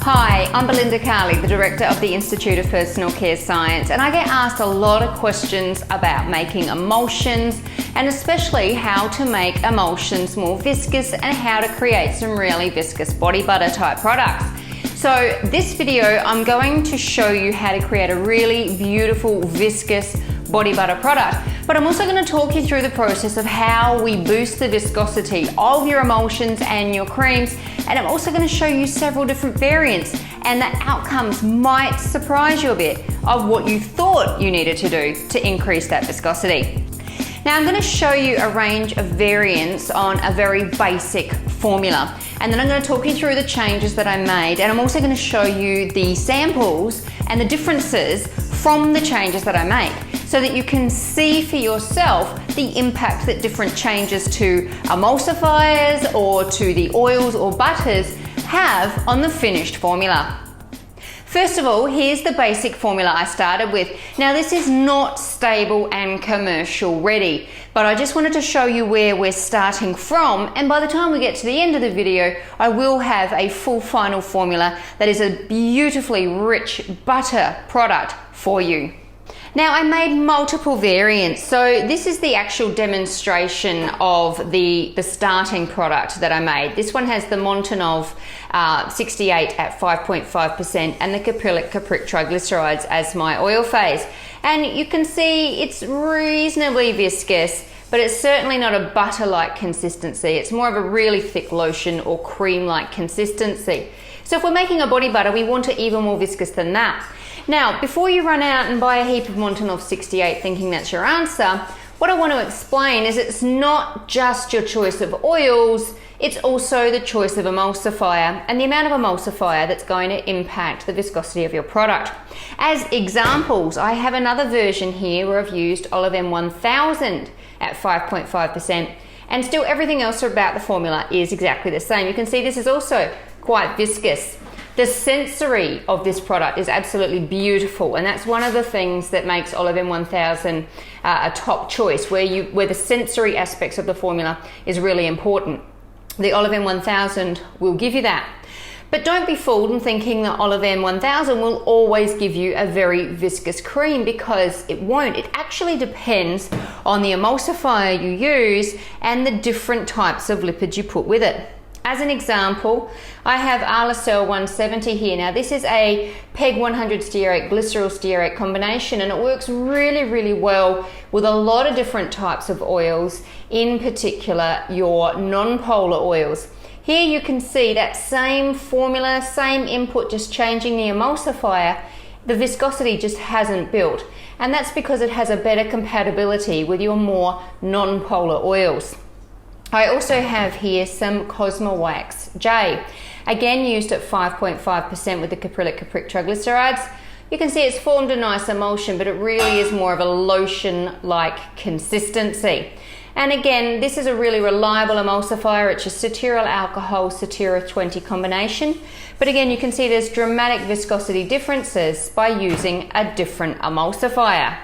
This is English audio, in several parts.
Hi, I'm Belinda Carli, the Director of the Institute of Personal Care Science, and I get asked a lot of questions about making emulsions and especially how to make emulsions more viscous and how to create some really viscous body butter type products. So this video, I'm going to show you how to create a really beautiful viscous body butter product, but I'm also going to talk you through the process of how we boost the viscosity of your emulsions and your creams, and I'm also going to show you several different variants, and the outcomes might surprise you a bit of what you thought you needed to do to increase that viscosity. Now I'm going to show you a range of variants on a very basic formula, and then I'm going to talk you through the changes that I made, and I'm also going to show you the samples and the differences from the changes that I make, so that you can see for yourself the impact that different changes to emulsifiers or to the oils or butters have on the finished formula. First of all, here's the basic formula I started with. Now this is not stable and commercial ready, but I just wanted to show you where we're starting from, and by the time we get to the end of the video, I will have a full final formula that is a beautifully rich butter product for you. Now I made multiple variants, so this is the actual demonstration of the starting product that I made. This one has the Montanov 68 at 5.5% and the caprylic triglycerides as my oil phase. And you can see it's reasonably viscous, but it's certainly not a butter-like consistency. It's more of a really thick lotion or cream-like consistency. So if we're making a body butter, we want it even more viscous than that. Now, before you run out and buy a heap of Montanov 68 thinking that's your answer, what I want to explain is it's not just your choice of oils, it's also the choice of emulsifier and the amount of emulsifier that's going to impact the viscosity of your product. As examples, I have another version here where I've used Olive M1000 at 5.5%, and still everything else about the formula is exactly the same. You can see this is also quite viscous. The sensory of this product is absolutely beautiful, and that's one of the things that makes Olive M1000 a top choice, where the sensory aspects of the formula is really important. The Olive M1000 will give you that. But don't be fooled in thinking that Olive M1000 will always give you a very viscous cream, because it won't. It actually depends on the emulsifier you use and the different types of lipids you put with it. As an example, I have Arlacel 170 here. Now this is a PEG 100 stearate glycerol stearate combination, and it works really, really well with a lot of different types of oils, in particular your non-polar oils. Here you can see that same formula, same input, just changing the emulsifier. The viscosity just hasn't built, and that's because it has a better compatibility with your more non-polar oils. I also have here some Cosmo Wax J, again used at 5.5% with the caprylic triglycerides. You can see it's formed a nice emulsion, but it really is more of a lotion-like consistency. And again, this is a really reliable emulsifier. It's a cetyl alcohol cetyl 20 combination. But again, you can see there's dramatic viscosity differences by using a different emulsifier.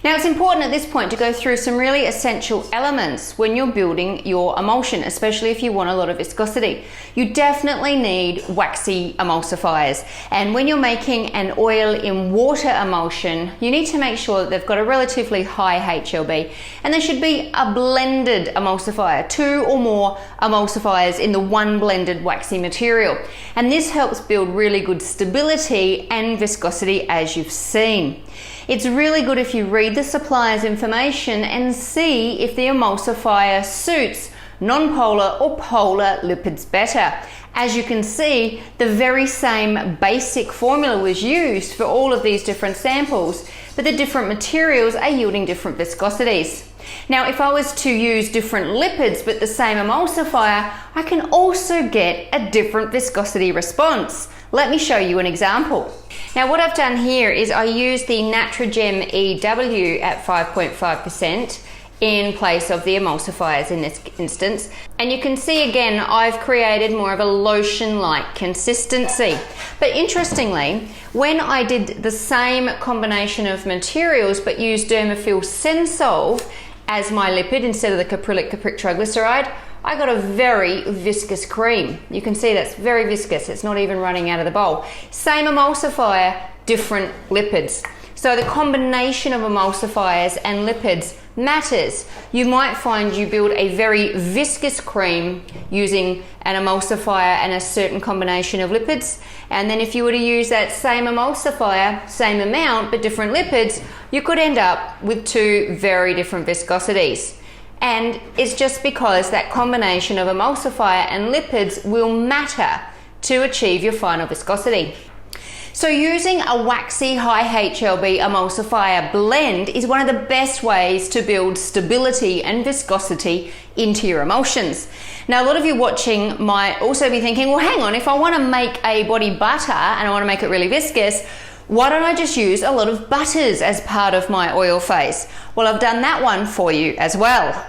Now it's important at this point to go through some really essential elements when you're building your emulsion, especially if you want a lot of viscosity. You definitely need waxy emulsifiers, and when you're making an oil in water emulsion, you need to make sure that they've got a relatively high HLB, and there should be a blended emulsifier, 2 or more emulsifiers in the one blended waxy material, and this helps build really good stability and viscosity, as you've seen. It's really good if you read the supplier's information and see if the emulsifier suits non-polar or polar lipids better. As you can see, the very same basic formula was used for all of these different samples, but the different materials are yielding different viscosities. Now, if I was to use different lipids but the same emulsifier, I can also get a different viscosity response. Let me show you an example. Now what I've done here is I used the Natragem EW at 5.5% in place of the emulsifiers in this instance. And you can see again, I've created more of a lotion-like consistency. But interestingly, when I did the same combination of materials but used Dermaphil Sensolve as my lipid instead of the caprylic triglyceride, I got a very viscous cream. You can see that's very viscous. It's not even running out of the bowl. Same emulsifier, different lipids. So the combination of emulsifiers and lipids matters. You might find you build a very viscous cream using an emulsifier and a certain combination of lipids. And then if you were to use that same emulsifier, same amount, but different lipids, you could end up with two very different viscosities. And it's just because that combination of emulsifier and lipids will matter to achieve your final viscosity. So using a waxy high HLB emulsifier blend is one of the best ways to build stability and viscosity into your emulsions. Now, a lot of you watching might also be thinking, well, hang on, if I want to make a body butter and I want to make it really viscous, why don't I just use a lot of butters as part of my oil phase? Well, I've done that one for you as well.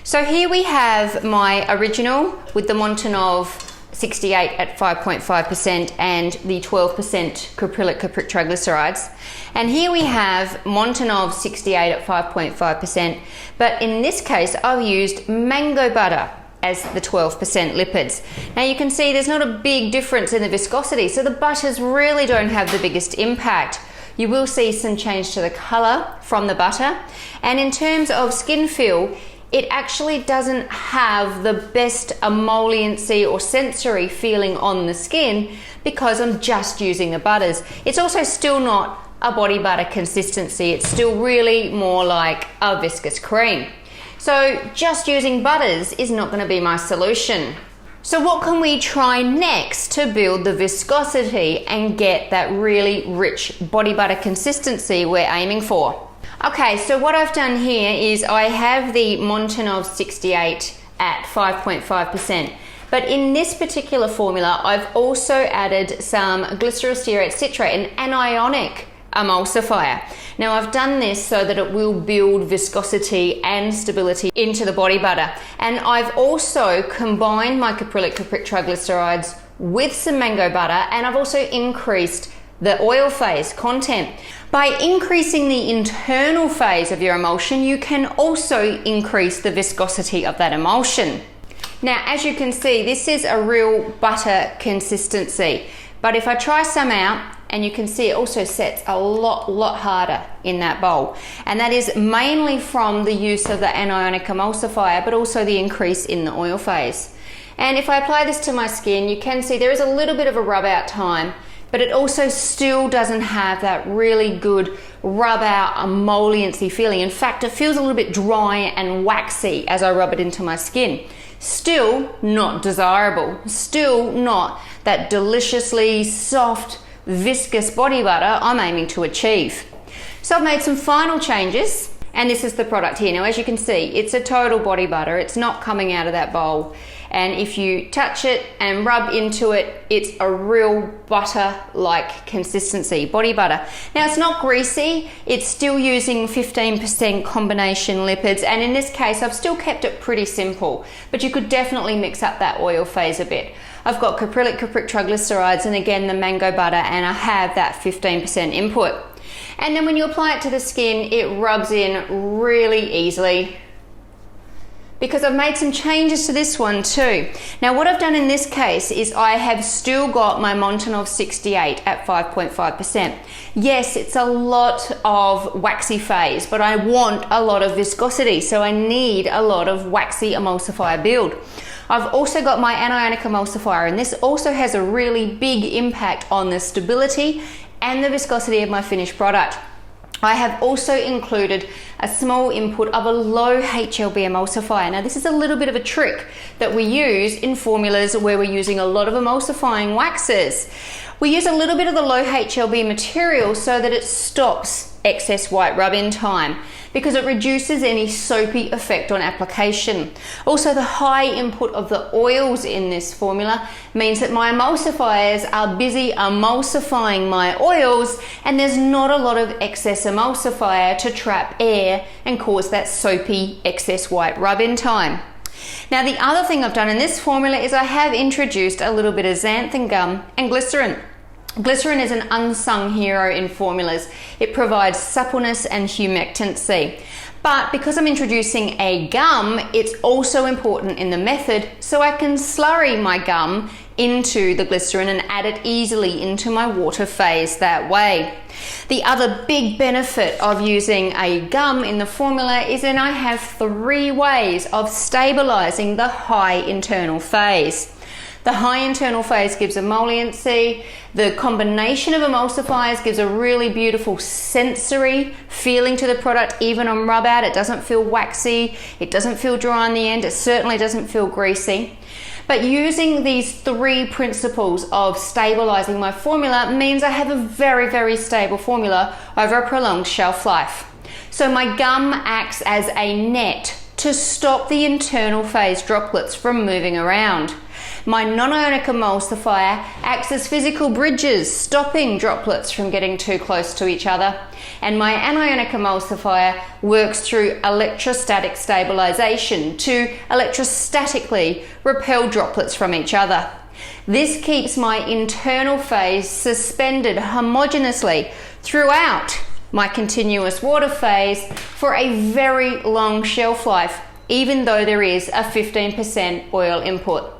So here we have my original with the Montanov 68 at 5.5% and the 12% caprylic triglycerides. And here we have Montanov 68 at 5.5%, but in this case I've used mango butter as the 12% lipids. Now you can see there's not a big difference in the viscosity, so the butters really don't have the biggest impact. You will see some change to the color from the butter, and in terms of skin feel, it actually doesn't have the best emolliency or sensory feeling on the skin because I'm just using the butters. It's also still not a body butter consistency. It's still really more like a viscous cream. So just using butters is not going to be my solution. So what can we try next to build the viscosity and get that really rich body butter consistency we're aiming for? Okay, so what I've done here is I have the Montanov 68 at 5.5%, but in this particular formula I've also added some glycerostearate citrate, an anionic emulsifier. Now I've done this so that it will build viscosity and stability into the body butter, and I've also combined my caprylic triglycerides with some mango butter, and I've also increased the oil phase content. By increasing the internal phase of your emulsion, you can also increase the viscosity of that emulsion. Now, as you can see, this is a real butter consistency, but if I try some out, and you can see it also sets a lot harder in that bowl, and that is mainly from the use of the anionic emulsifier, but also the increase in the oil phase. And if I apply this to my skin, you can see there is a little bit of a rub out time, but it also still doesn't have that really good rub out emolliency feeling. In fact, it feels a little bit dry and waxy as I rub it into my skin. Still not desirable, still not that deliciously soft, viscous body butter I'm aiming to achieve. So I've made some final changes, and this is the product here. Now, as you can see, it's a total body butter. It's not coming out of that bowl. And if you touch it and rub into it, it's a real butter-like consistency, body butter. Now, it's not greasy. It's still using 15% combination lipids. And in this case, I've still kept it pretty simple, but you could definitely mix up that oil phase a bit. I've got caprylic triglycerides and again the mango butter, and I have that 15% input. And then when you apply it to the skin, it rubs in really easily, because I've made some changes to this one too. Now, what I've done in this case is I have still got my Montanov 68 at 5.5%. Yes, it's a lot of waxy phase, but I want a lot of viscosity, so I need a lot of waxy emulsifier build. I've also got my anionic emulsifier, and this also has a really big impact on the stability and the viscosity of my finished product. I have also included a small input of a low HLB emulsifier. Now, this is a little bit of a trick that we use in formulas where we're using a lot of emulsifying waxes. We use a little bit of the low HLB material so that it stops excess white rub-in time, because it reduces any soapy effect on application. Also, the high input of the oils in this formula means that my emulsifiers are busy emulsifying my oils, and there's not a lot of excess emulsifier to trap air and cause that soapy excess white rub-in time. Now, the other thing I've done in this formula is I have introduced a little bit of xanthan gum and glycerin. Glycerin is an unsung hero in formulas. It provides suppleness and humectancy. But because I'm introducing a gum, it's also important in the method so I can slurry my gum into the glycerin and add it easily into my water phase that way. The other big benefit of using a gum in the formula is that I have 3 ways of stabilizing the high internal phase. The high internal phase gives emolliency. The combination of emulsifiers gives a really beautiful sensory feeling to the product. Even on rub out, it doesn't feel waxy, it doesn't feel dry on the end, it certainly doesn't feel greasy. But using these 3 principles of stabilizing my formula means I have a very, very stable formula over a prolonged shelf life. So my gum acts as a net to stop the internal phase droplets from moving around. My non-ionic emulsifier acts as physical bridges, stopping droplets from getting too close to each other. And my anionic emulsifier works through electrostatic stabilization to electrostatically repel droplets from each other. This keeps my internal phase suspended homogeneously throughout my continuous water phase for a very long shelf life, even though there is a 15% oil input.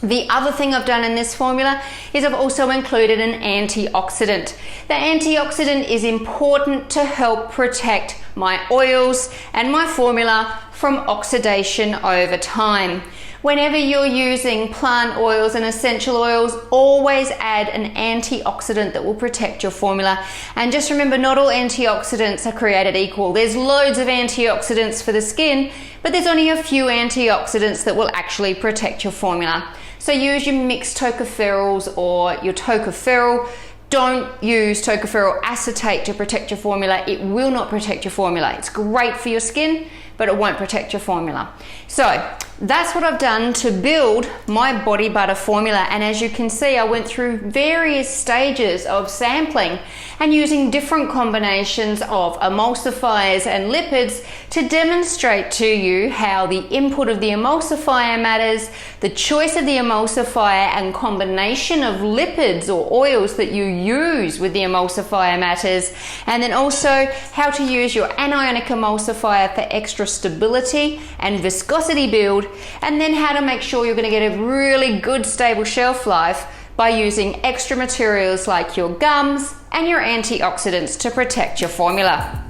The other thing I've done in this formula is I've also included an antioxidant. The antioxidant is important to help protect my oils and my formula from oxidation over time. Whenever you're using plant oils and essential oils, always add an antioxidant that will protect your formula. And just remember, not all antioxidants are created equal. There's loads of antioxidants for the skin, but there's only a few antioxidants that will actually protect your formula. So use your mixed tocopherols or your tocopherol. Don't use tocopherol acetate to protect your formula. It will not protect your formula. It's great for your skin, but it won't protect your formula. So that's what I've done to build my body butter formula. And as you can see, I went through various stages of sampling and using different combinations of emulsifiers and lipids to demonstrate to you how the input of the emulsifier matters, the choice of the emulsifier and combination of lipids or oils that you use with the emulsifier matters, and then also how to use your anionic emulsifier for extra stability and viscosity build, and then how to make sure you're going to get a really good stable shelf life by using extra materials like your gums and your antioxidants to protect your formula.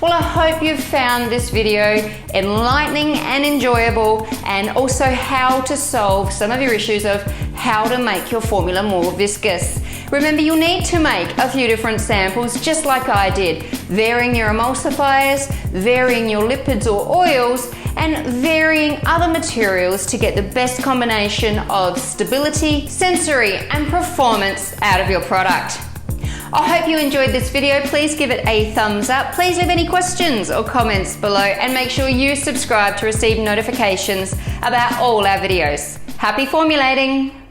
Well, I hope you've found this video enlightening and enjoyable, and also how to solve some of your issues of how to make your formula more viscous. Remember, you'll need to make a few different samples just like I did, varying your emulsifiers, varying your lipids or oils, and varying other materials to get the best combination of stability, sensory, and performance out of your product. I hope you enjoyed this video. Please give it a thumbs up. Please leave any questions or comments below, and make sure you subscribe to receive notifications about all our videos. Happy formulating!